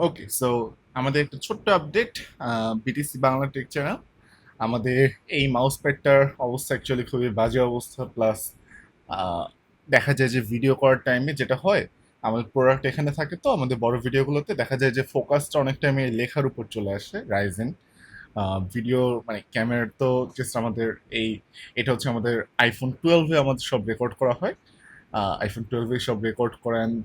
ওকে, so আমাদের একটা ছোট্ট update. BTC Bangla take channel. আমাদের এই মাউস প্যাডটার অবস্থা অ্যাকচুয়ালি খুবই বাজে অবস্থা, প্লাস দেখা যায় যে ভিডিও করার টাইমে যেটা হয়, আমাদের প্রোডাক্ট এখানে থাকে, তো আমাদের বড় ভিডিওগুলোতে দেখা যায় যে ফোকাসটা অনেক টাইমে লেখার উপর চলে আসে রাইজেন ভিডিও, মানে ক্যামেরা তো জাস্ট আমাদের এই, এটা হচ্ছে আমাদের আইফোন 12-এ আমাদের সব রেকর্ড করা হয়। আইফোন 12-এ সব রেকর্ড করা and,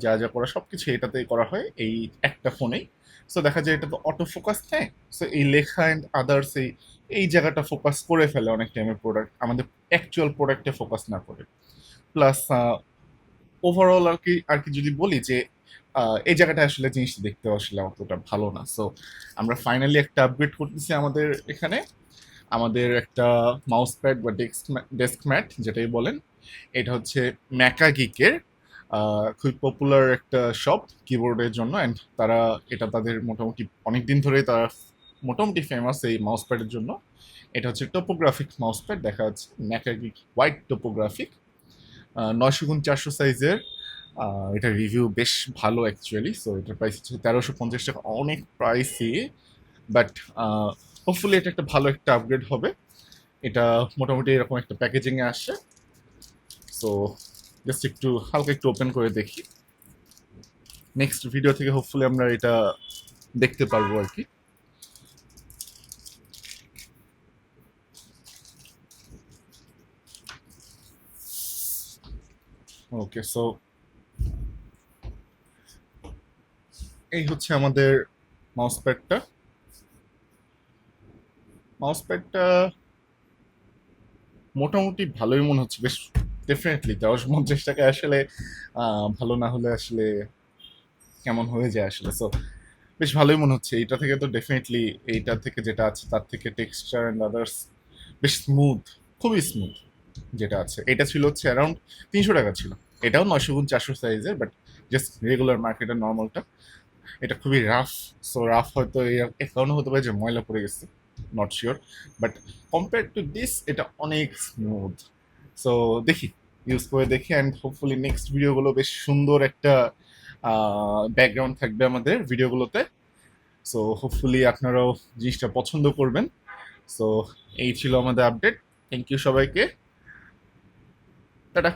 যা যা করা সব কিছু এটাতেই করা হয়, এই একটা ফোনেই। সো দেখা যায় এটা তো অটো ফোকাস নেয়। সো এই লেখা অ্যান্ড আদার্স এই এই জায়গাটা ফোকাস করে ফেলে অনেক টাইমের প্রোডাক্ট, আমাদের অ্যাকচুয়াল প্রোডাক্টে ফোকাস না করে। প্লাস ওভারঅল আর কি যদি বলি যে এই জায়গাটা আসলে জিনিসটা দেখতে আসলে অতটা ভালো না। সো আমরা ফাইনালি একটা আপগ্রেড করতেছি আমাদের এখানে। আমাদের একটা মাউস প্যাড বা ডেস্ক ম্যাট যেটাই বলেন, এটা হচ্ছে ম্যাকা গিকের খুব পপুলার একটা শপ কিবোর্ডের জন্য, অ্যান্ড তারা এটা তাদের মোটামুটি অনেক দিন ধরেই তারা মোটামুটি ফেমাস এই মাউস প্যাডের জন্য। এটা হচ্ছে টোপোগ্রাফিক মাউস প্যাড, দেখা যাচ্ছে maca gig white topographic 900x400 সাইজের। এটা রিভিউ বেশ ভালো অ্যাকচুয়ালি। সো এটার প্রাইস হচ্ছে 1350 টাকা, অনেক প্রাইসই, বাট হোপফুলি এটা একটা ভালো একটা আপগ্রেড হবে। এটা মোটামুটি এরকম একটা প্যাকেজিংয়ে আসে। সো জাস্ট একটু হালকা একটু ওপেন করে দেখি, নেক্সট ভিডিও থেকে হোপফুলি আমরা এটা দেখতে পারবো আর কি। ওকে, সো এই হচ্ছে আমাদের মাউস প্যাডটা। মাউস প্যাডটা মোটামুটি ভালোই মনে হচ্ছে, বেশ ডেফিনেটলি 1050 টাকায় আসলে ভালো না হলে আসলে কেমন হয়ে যায় আসলে। সো বেশ ভালোই মনে হচ্ছে, এইটা থেকে তো ডেফিনেটলি এইটা থেকে যেটা আছে তার থেকে টেক্সচার অ্যান্ড আদার্স বেশ স্মুথ, খুবই স্মুথ যেটা আছে। এটা ছিল হচ্ছে অ্যারাউন্ড 300 টাকা ছিল। এটাও 900x400 সাইজের, বাট জাস্ট রেগুলার মার্কেটের নর্মালটা। এটা খুবই রাফ। সো রাফ হয়তো এই কারণে হতে পারে যে ময়লা পড়ে গেছে, not sure, but compare to this এটা অনেক স্মুথ। সো দেখি, ইউজ করে দেখি, অ্যান্ড হোপফুলি নেক্সট ভিডিওগুলো বেশ সুন্দর একটা ব্যাকগ্রাউন্ড থাকবে আমাদের ভিডিওগুলোতে। সো হোপফুলি আপনারাও জিনিসটা পছন্দ করবেন। সো এই ছিল আমাদের আপডেট। থ্যাংক ইউ সবাইকে। টাটা।